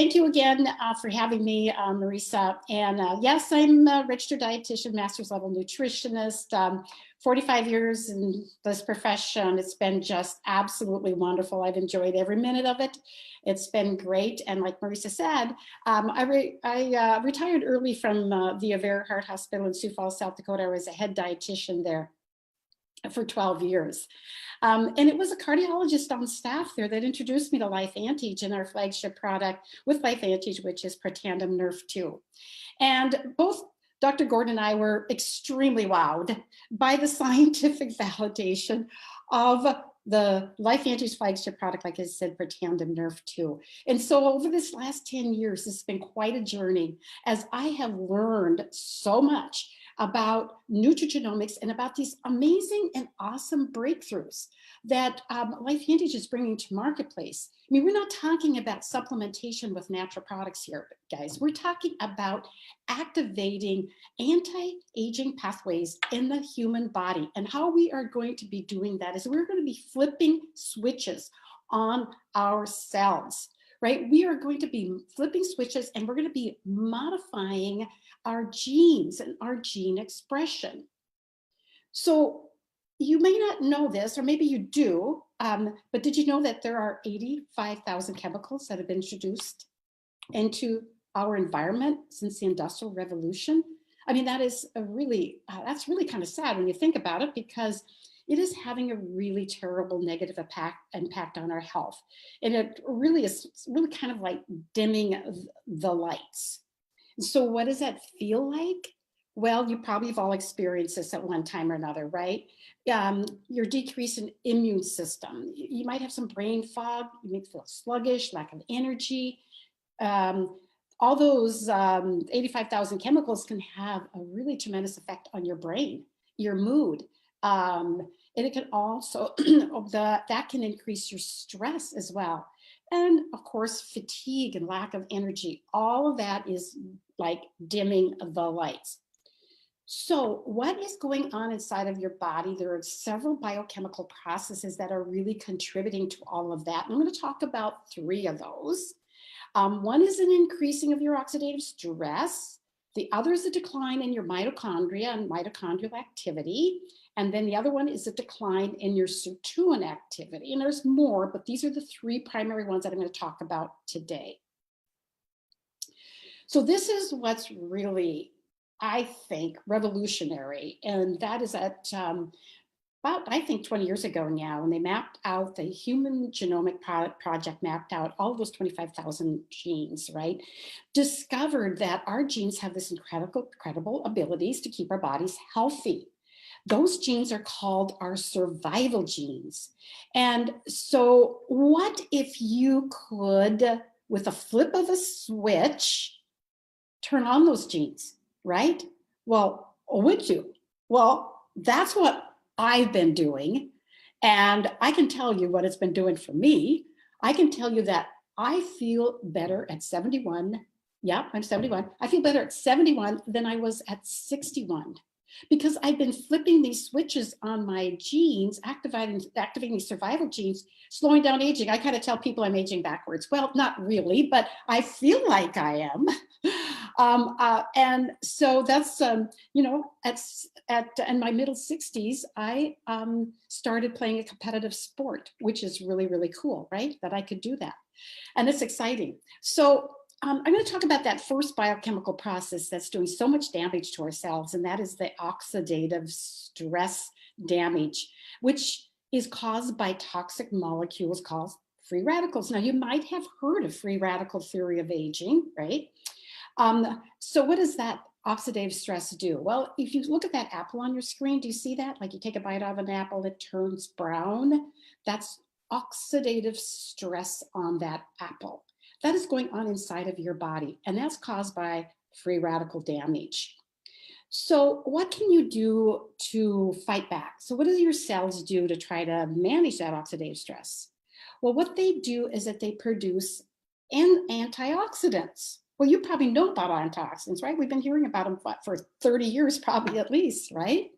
thank you again for having me, Marisa. And yes, I'm a registered dietitian, master's level nutritionist, 45 years in this profession. It's been just absolutely wonderful. I've enjoyed every minute of it. It's been great. And like Marisa said, I retired early from the Avera Heart Hospital in Sioux Falls, South Dakota. I was a head dietitian there for 12 years. And it was a cardiologist on staff there that introduced me to Life Antage and our flagship product with Life Antage, which is Protandim Nerf 2. And both Dr. Gordon and I were extremely wowed by the scientific validation of the Life Antage flagship product, like I said, Protandim Nerf 2. And so over this last 10 years, this has been quite a journey as I have learned so much about nutrigenomics and about these amazing and awesome breakthroughs that Life Antage is bringing to marketplace. I mean, we're not talking about supplementation with natural products here, guys. We're talking about activating anti-aging pathways in the human body. And how we are going to be doing that is we're going to be flipping switches on our cells, right? We are going to be flipping switches and we're going to be modifying our genes and our gene expression. So you may not know this, or maybe you do, but did you know that there are 85,000 chemicals that have been introduced into our environment since the Industrial Revolution? I mean, that is that's really kind of sad when you think about it, because it is having a really terrible negative impact on our health. And it really is really kind of like dimming the lights. So what does that feel like? Well, you probably have all experienced this at one time or another, right? Your decrease in immune system. You might have some brain fog. You may feel sluggish, lack of energy. All those 85,000 chemicals can have a really tremendous effect on your brain, your mood. And it can also, that can increase your stress as well. And of course, fatigue and lack of energy, all of that is like dimming the lights. So what is going on inside of your body? There are several biochemical processes that are really contributing to all of that. And I'm going to talk about 3 of those. One is an increasing of your oxidative stress. The other is a decline in your mitochondria and mitochondrial activity. And then the other one is a decline in your sirtuin activity. And there's more, but these are the 3 primary ones that I'm going to talk about today. So this is what's really, I think, revolutionary. And that is that about, I think, 20 years ago now, when they mapped out, the Human Genomic Project mapped out all of those 25,000 genes, right? Discovered that our genes have this incredible abilities to keep our bodies healthy. Those genes are called our survival genes. And so what if you could, with a flip of a switch, turn on those genes, right? Well, would you? Well, that's what I've been doing. And I can tell you what it's been doing for me. I can tell you that I feel better at 71. Yeah, I'm 71. I feel better at 71 than I was at 61. Because I've been flipping these switches on my genes, activating these survival genes, slowing down aging. I kind of tell people I'm aging backwards. Well, not really, but I feel like I am. And so that's, you know, in my middle 60s, I started playing a competitive sport, which is really, really cool, right? That I could do that. And it's exciting. So I'm going to talk about that first biochemical process that's doing so much damage to ourselves, and that is the oxidative stress damage, which is caused by toxic molecules called free radicals. Now, you might have heard of free radical theory of aging, right? So what does that oxidative stress do? Well, if you look at that apple on your screen, do you see that? Like you take a bite out of an apple, it turns brown. That's oxidative stress on that apple. That is going on inside of your body, and that's caused by free radical damage. So what can you do to fight back? So what do your cells do to try to manage that oxidative stress? Well, what they do is that they produce antioxidants. Well, you probably know about antioxidants, right? We've been hearing about them for 30 years, probably at least, right?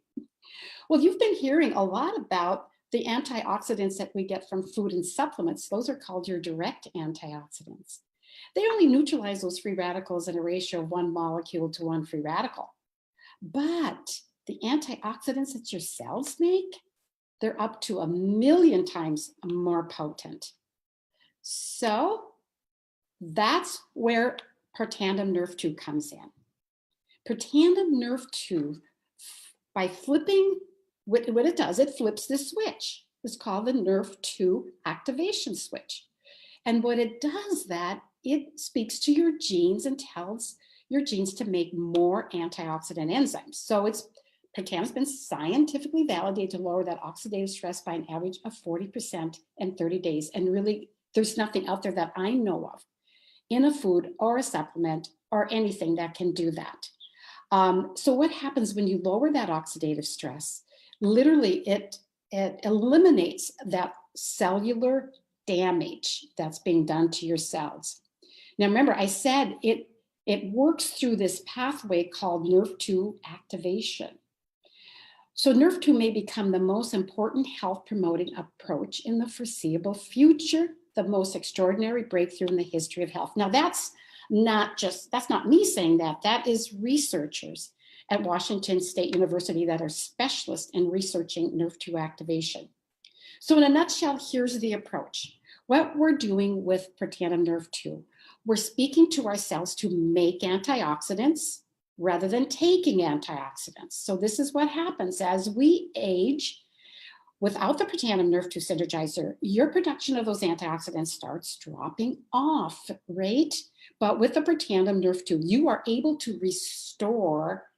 Well, you've been hearing a lot about the antioxidants that we get from food and supplements. Those are called your direct antioxidants. They only neutralize those free radicals in a ratio of 1 molecule to 1 free radical. But the antioxidants that your cells make, they're up to 1,000,000 times more potent. So that's where Protandim Nerve 2 comes in. Protandim Nerve 2, by flipping, what it does, it flips the switch. It's called the Nerve 2 activation switch. And what it does that, it speaks to your genes and tells your genes to make more antioxidant enzymes. So Protandim has been scientifically validated to lower that oxidative stress by an average of 40% in 30 days. And really, there's nothing out there that I know of in a food or a supplement or anything that can do that. So what happens when you lower that oxidative stress? Literally, it eliminates that cellular damage that's being done to your cells. Now, remember, I said it works through this pathway called Nerve 2 activation. So Nerve 2 may become the most important health promoting approach in the foreseeable future, the most extraordinary breakthrough in the history of health. Now, that's not me saying that. That is researchers at Washington State University that are specialists in researching Nerve 2 activation. So in a nutshell, here's the approach. What we're doing with Protandim Nerve 2, we're speaking to our cells to make antioxidants rather than taking antioxidants. So this is what happens as we age. Without the Protandim Nerve 2 synergizer, your production of those antioxidants starts dropping off, right? But with the Protandim Nerve 2, you are able to restore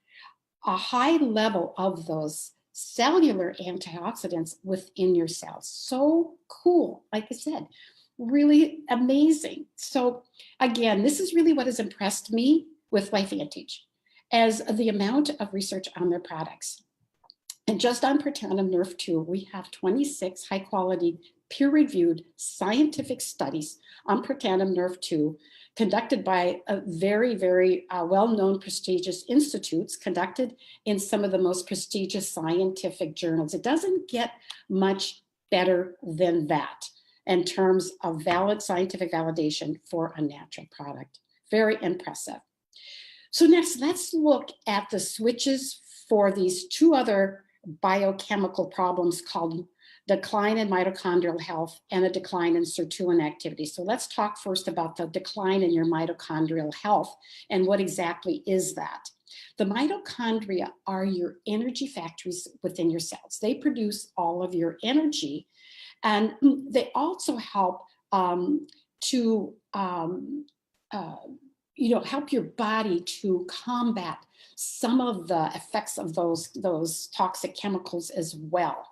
a high level of those cellular antioxidants within your cells. So cool, like I said, really amazing. So again, this is really what has impressed me with LifeVantage, as the amount of research on their products. And just on Protandim Nerve 2, we have 26 high quality, peer-reviewed scientific studies on Protandim Nerve 2 conducted by very, very well-known prestigious institutes, conducted in some of the most prestigious scientific journals. It doesn't get much better than that in terms of valid scientific validation for a natural product. Very impressive. So next, let's look at the switches for these two other biochemical problems called decline in mitochondrial health and a decline in sirtuin activity. So let's talk first about the decline in your mitochondrial health and what exactly is that. The mitochondria are your energy factories within your cells. They produce all of your energy, and they also help to help your body to combat some of the effects of those toxic chemicals as well.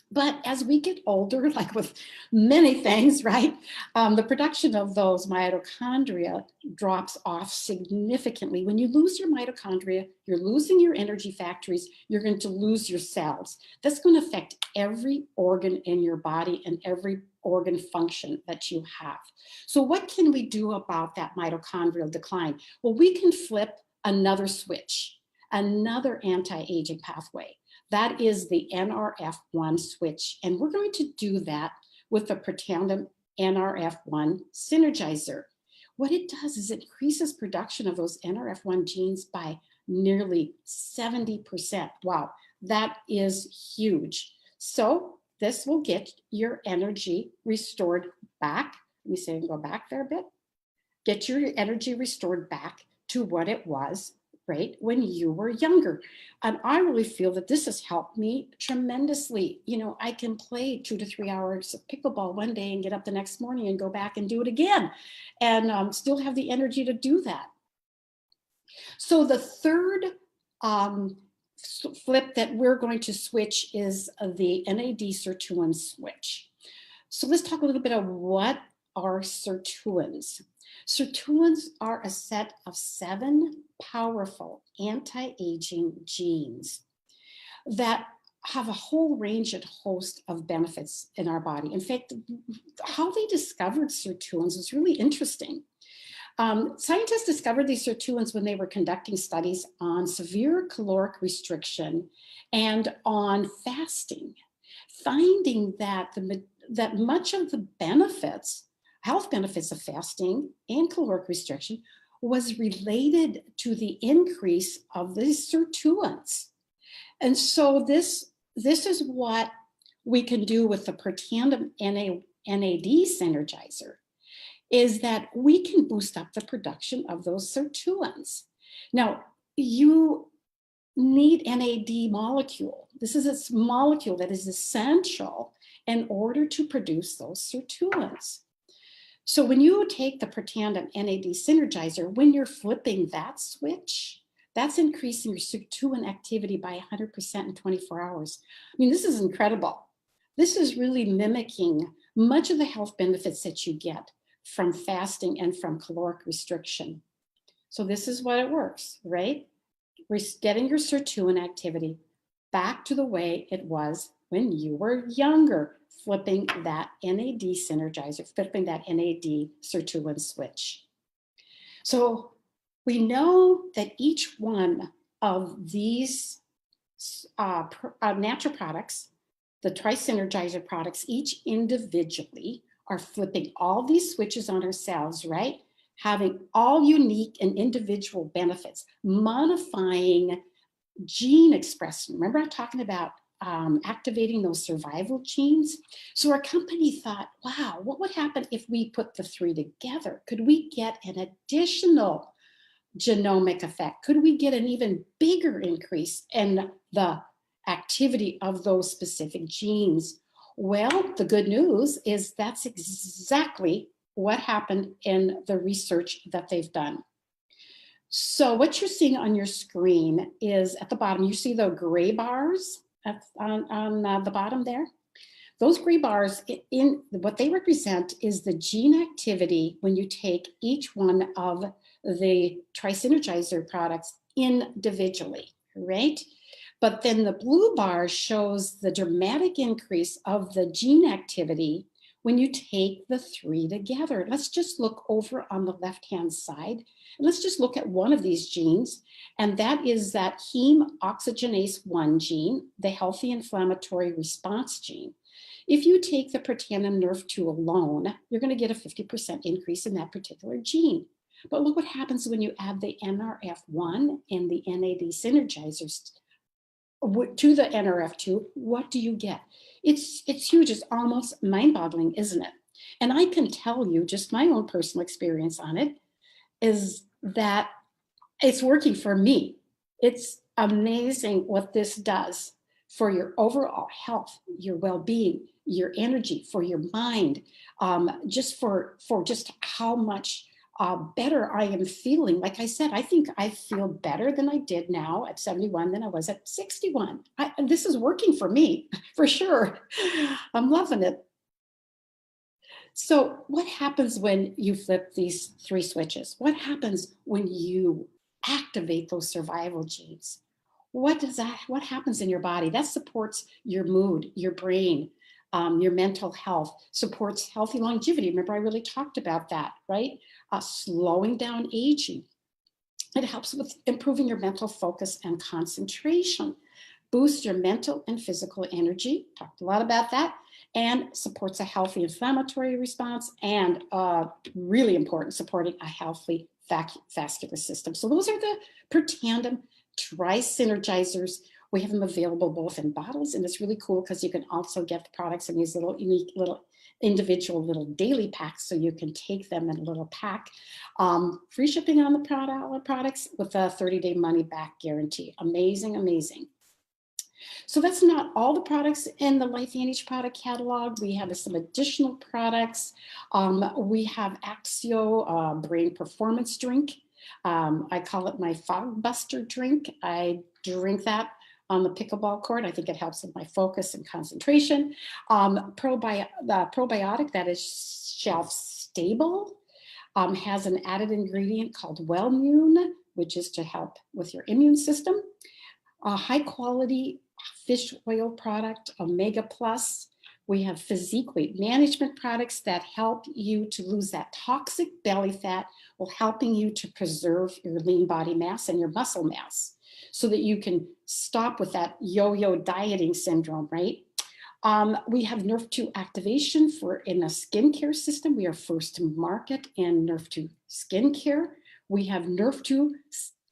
But as we get older, like with many things, right, the production of those mitochondria drops off significantly. When you lose your mitochondria, you're losing your energy factories, you're going to lose your cells. That's going to affect every organ in your body and every organ function that you have. So what can we do about that mitochondrial decline? Well, we can flip another switch, another anti-aging pathway. That is the NRF1 switch. And we're going to do that with the Protandim NRF1 synergizer. What it does is it increases production of those NRF1 genes by nearly 70%. Wow, that is huge. So this will get your energy restored back. Let me see, go back there a bit. Get your energy restored back to what it was, right, when you were younger. And I really feel that this has helped me tremendously. You know, I can play 2 to 3 hours of pickleball one day and get up the next morning and go back and do it again and still have the energy to do that. So the third flip that we're going to switch is the NAD sirtuin switch. So let's talk a little bit about what are sirtuins. Sirtuins are a set of 7 powerful anti-aging genes that have a whole range and host of benefits in our body. In fact, how they discovered sirtuins is really interesting. Scientists discovered these sirtuins when they were conducting studies on severe caloric restriction and on fasting, finding that that much of the benefits health benefits of fasting and caloric restriction was related to the increase of the sirtuins. And so this is what we can do with the Protandim NAD synergizer, is that we can boost up the production of those sirtuins. Now, you need NAD molecule. This is a molecule that is essential in order to produce those sirtuins. So when you take the Protandim NAD synergizer, when you're flipping that switch, that's increasing your sirtuin activity by 100% in 24 hours. I mean, this is incredible. This is really mimicking much of the health benefits that you get from fasting and from caloric restriction. So this is what it works, right? We're getting your sirtuin activity back to the way it was when you were younger, flipping that NAD synergizer, flipping that NAD sirtuin switch. So we know that each one of these natural products, the tri-synergizer products, each individually are flipping all these switches on our cells, right? Having all unique and individual benefits, modifying gene expression. Remember I'm talking about activating those survival genes? So our company thought, wow, what would happen if we put the three together? Could we get an additional genomic effect? Could we get an even bigger increase in the activity of those specific genes? Well, the good news is that's exactly what happened in the research that they've done. So what you're seeing on your screen is at the bottom, you see the gray bars on the bottom there? Those gray bars, in what they represent is the gene activity when you take each one of the tri-synergizer products individually, right? But then the blue bar shows the dramatic increase of the gene activity when you take the three together. Let's just look over on the left-hand side. And let's just look at one of these genes, and that is that heme oxygenase 1 gene, the healthy inflammatory response gene. If you take the Protandim Nerf2 alone, you're going to get a 50% increase in that particular gene. But look what happens when you add the NRF1 and the NAD synergizers to the NRF2. What do you get? It's huge. It's almost mind-boggling, isn't it? And I can tell you just my own personal experience on it is that it's working for me. It's amazing what this does for your overall health, your well-being, your energy, for your mind, just for just how much better I am feeling. Like I said, I think I feel better than I did now at 71 than I was at 61. This is working for me, for sure. I'm loving it. So what happens when you flip these three switches? What happens when you activate those survival genes? What happens in your body? That supports your mood, your brain, your mental health, supports healthy longevity. Remember, I really talked about that, right? Slowing down aging. It helps with improving your mental focus and concentration, boosts your mental and physical energy, talked a lot about that, and supports a healthy inflammatory response, and really important, supporting a healthy vascular system. So those are the Protandim tri-synergizers. We have them available both in bottles, and it's really cool because you can also get the products in these little unique little individual little daily packs, so you can take them in a little pack. Free shipping on the products with a 30-day money-back guarantee. Amazing, amazing. So that's not all the products in the LifeVantage product catalog. We have some additional products. We have Axio Brain Performance Drink. I call it my fog buster drink. I drink that on the pickleball court. I think it helps with my focus and concentration. The probiotic that is shelf stable has an added ingredient called Wellmune, which is to help with your immune system. A high quality fish oil product, Omega Plus. We have physique weight management products that help you to lose that toxic belly fat while helping you to preserve your lean body mass and your muscle mass so that you can stop with that yo-yo dieting syndrome, right? We have Nerf 2 activation for in a skincare system. We are first to market in Nerf 2 skincare. We have Nerf 2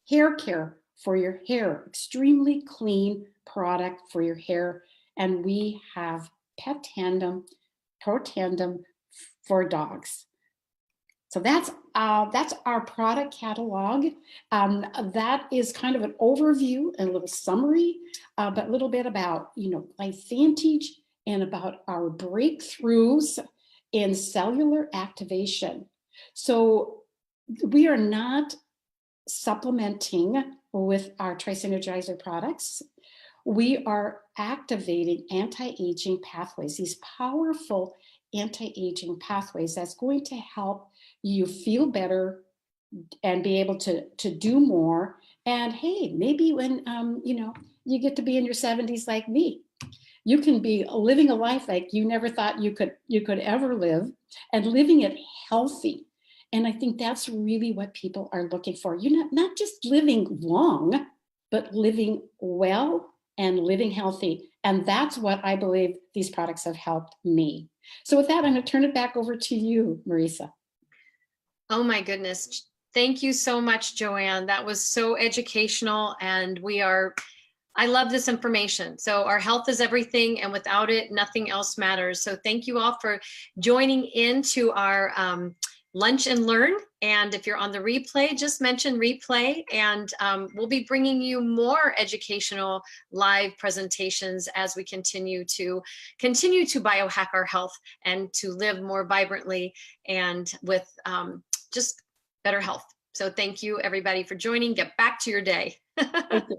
hair care for your hair, extremely clean product for your hair. And we have Pet Tandem, Pro Tandem for dogs. So that's our product catalog. That is kind of an overview and a little summary, but a little bit about, LifeVantage and about our breakthroughs in cellular activation. So we are not supplementing with our Tri-Synergizer products. We are activating anti-aging pathways, these powerful anti-aging pathways that's going to help you feel better and be able to do more. And hey, maybe when you get to be in your 70s like me, you can be living a life like you never thought you could ever live, and living it healthy. And I think that's really what people are looking for. You're not just living long, but living well and living healthy. And that's what I believe these products have helped me. So with that, I'm going to turn it back over to you, Marisa. Oh my goodness. Thank you so much, Joanne. That was so educational, and I love this information. So our health is everything, and without it, nothing else matters. So thank you all for joining into our Lunch and Learn. And if you're on the replay, just mention replay, and we'll be bringing you more educational live presentations as we continue to biohack our health and to live more vibrantly and with just better health. So thank you everybody for joining. Get back to your day. Thank you.